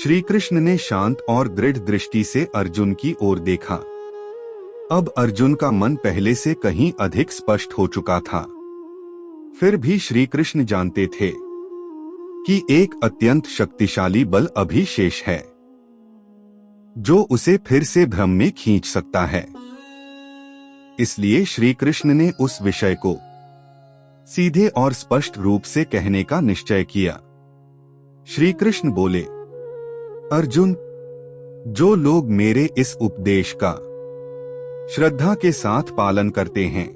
श्री कृष्ण ने शांत और दृढ़ दृष्टि से अर्जुन की ओर देखा। अब अर्जुन का मन पहले से कहीं अधिक स्पष्ट हो चुका था। फिर भी श्री कृष्ण जानते थे कि एक अत्यंत शक्तिशाली बल अभी शेष है जो उसे फिर से भ्रम में खींच सकता है। इसलिए श्री कृष्ण ने उस विषय को सीधे और स्पष्ट रूप से कहने का निश्चय किया। श्री कृष्ण बोले, अर्जुन, जो लोग मेरे इस उपदेश का श्रद्धा के साथ पालन करते हैं,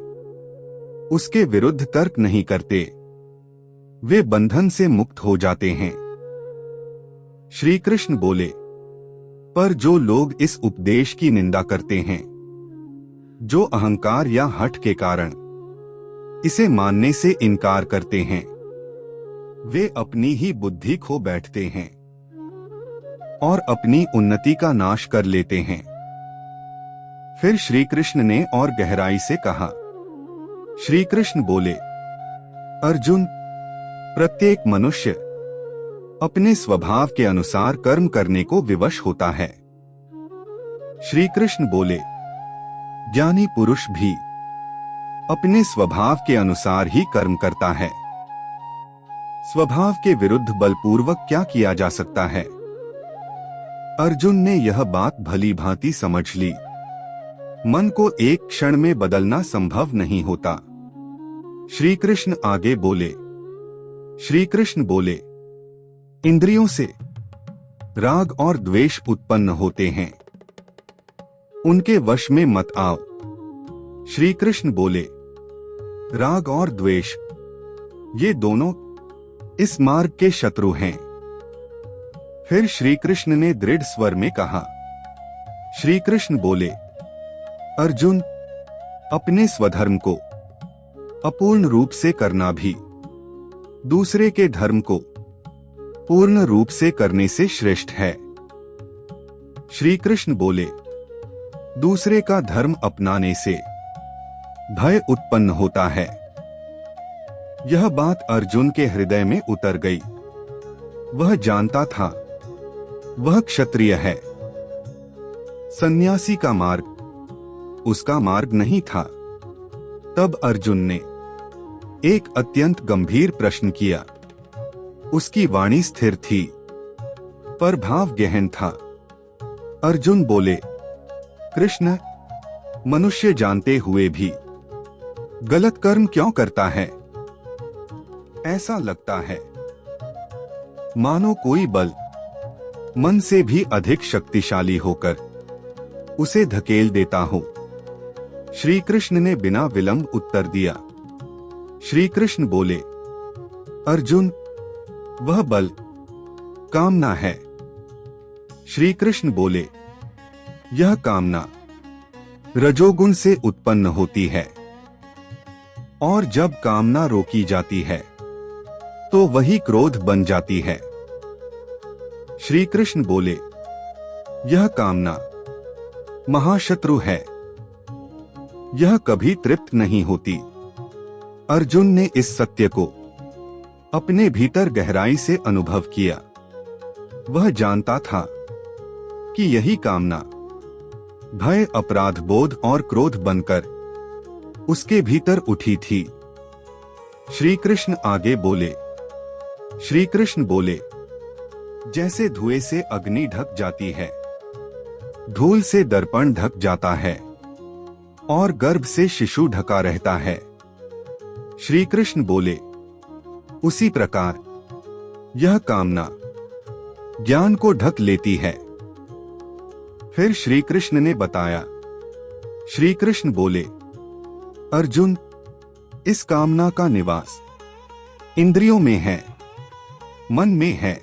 उसके विरुद्ध तर्क नहीं करते, वे बंधन से मुक्त हो जाते हैं। श्री कृष्ण बोले, पर जो लोग इस उपदेश की निंदा करते हैं, जो अहंकार या हठ के कारण इसे मानने से इनकार करते हैं, वे अपनी ही बुद्धि खो बैठते हैं और अपनी उन्नति का नाश कर लेते हैं। फिर श्री कृष्ण ने और गहराई से कहा। श्री कृष्ण बोले, अर्जुन, प्रत्येक मनुष्य अपने स्वभाव के अनुसार कर्म करने को विवश होता है। श्री कृष्ण बोले, ज्ञानी पुरुष भी अपने स्वभाव के अनुसार ही कर्म करता है। स्वभाव के विरुद्ध बलपूर्वक क्या किया जा सकता है? अर्जुन ने यह बात भली भांति समझ ली। मन को एक क्षण में बदलना संभव नहीं होता। श्री कृष्ण आगे बोले। श्री कृष्ण बोले, इंद्रियों से राग और द्वेष उत्पन्न होते हैं, उनके वश में मत आओ। श्री कृष्ण बोले, राग और द्वेष ये दोनों इस मार्ग के शत्रु हैं। फिर श्री कृष्ण ने दृढ़ स्वर में कहा। श्री कृष्ण बोले, अर्जुन, अपने स्वधर्म को अपूर्ण रूप से करना भी दूसरे के धर्म को पूर्ण रूप से करने से श्रेष्ठ है। श्री कृष्ण बोले, दूसरे का धर्म अपनाने से भय उत्पन्न होता है। यह बात अर्जुन के हृदय में उतर गई। वह जानता था वह क्षत्रिय है। सन्यासी का मार्ग उसका मार्ग नहीं था। तब अर्जुन ने एक अत्यंत गंभीर प्रश्न किया। उसकी वाणी स्थिर थी पर भाव गहन था। अर्जुन बोले, कृष्ण, मनुष्य जानते हुए भी गलत कर्म क्यों करता है? ऐसा लगता है मानो कोई बल मन से भी अधिक शक्तिशाली होकर उसे धकेल देता हो। श्री कृष्ण ने बिना विलंब उत्तर दिया। श्री कृष्ण बोले, अर्जुन, वह बल कामना है। श्री कृष्ण बोले, यह कामना रजोगुण से उत्पन्न होती है और जब कामना रोकी जाती है तो वही क्रोध बन जाती है। श्री कृष्ण बोले, यह कामना महाशत्रु है, यह कभी तृप्त नहीं होती। अर्जुन ने इस सत्य को अपने भीतर गहराई से अनुभव किया। वह जानता था कि यही कामना भय, अपराध बोध और क्रोध बनकर उसके भीतर उठी थी। श्री कृष्ण आगे बोले। श्री कृष्ण बोले, जैसे धुएं से अग्नि ढक जाती है, धूल से दर्पण ढक जाता है और गर्भ से शिशु ढका रहता है। श्री कृष्ण बोले, उसी प्रकार यह कामना ज्ञान को ढक लेती है। फिर श्री कृष्ण ने बताया। श्री कृष्ण बोले, अर्जुन, इस कामना का निवास इंद्रियों में है, मन में है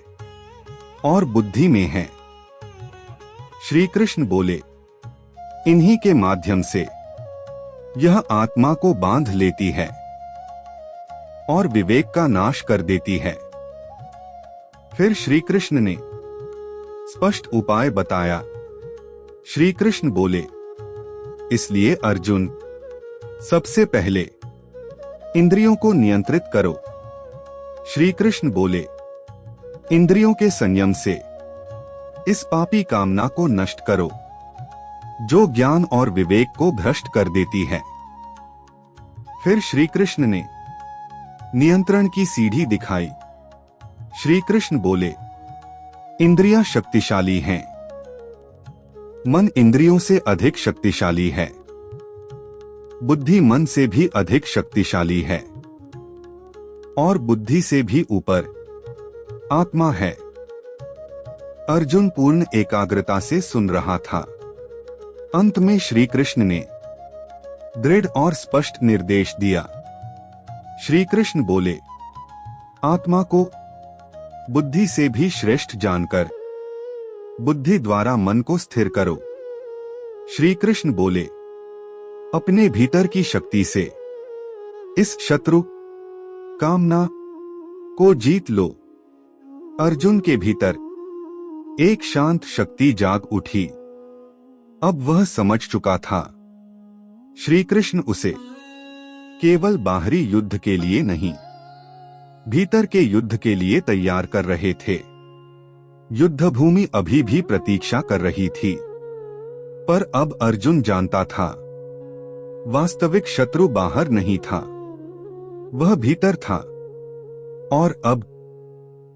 और बुद्धि में है। श्री कृष्ण बोले, इन्हीं के माध्यम से यह आत्मा को बांध लेती है और विवेक का नाश कर देती है। फिर श्री कृष्ण ने स्पष्ट उपाय बताया। श्री कृष्ण बोले, इसलिए अर्जुन, सबसे पहले इंद्रियों को नियंत्रित करो। श्री कृष्ण बोले, इंद्रियों के संयम से इस पापी कामना को नष्ट करो जो ज्ञान और विवेक को भ्रष्ट कर देती है। फिर श्री कृष्ण ने नियंत्रण की सीढ़ी दिखाई। श्री कृष्ण बोले, इंद्रियां शक्तिशाली हैं, मन इंद्रियों से अधिक शक्तिशाली है, बुद्धि मन से भी अधिक शक्तिशाली है और बुद्धि से भी ऊपर आत्मा है। अर्जुन पूर्ण एकाग्रता से सुन रहा था। अंत में श्री कृष्ण ने दृढ़ और स्पष्ट निर्देश दिया। श्री कृष्ण बोले, आत्मा को बुद्धि से भी श्रेष्ठ जानकर बुद्धि द्वारा मन को स्थिर करो। श्री कृष्ण बोले, अपने भीतर की शक्ति से इस शत्रु कामना को जीत लो। अर्जुन के भीतर एक शांत शक्ति जाग उठी। अब वह समझ चुका था, श्री कृष्ण उसे केवल बाहरी युद्ध के लिए नहीं, भीतर के युद्ध के लिए तैयार कर रहे थे। युद्ध भूमि अभी भी प्रतीक्षा कर रही थी, पर अब अर्जुन जानता था, वास्तविक शत्रु बाहर नहीं था, वह भीतर था। और अब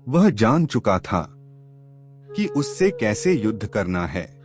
वह जान चुका था कि उससे कैसे युद्ध करना है।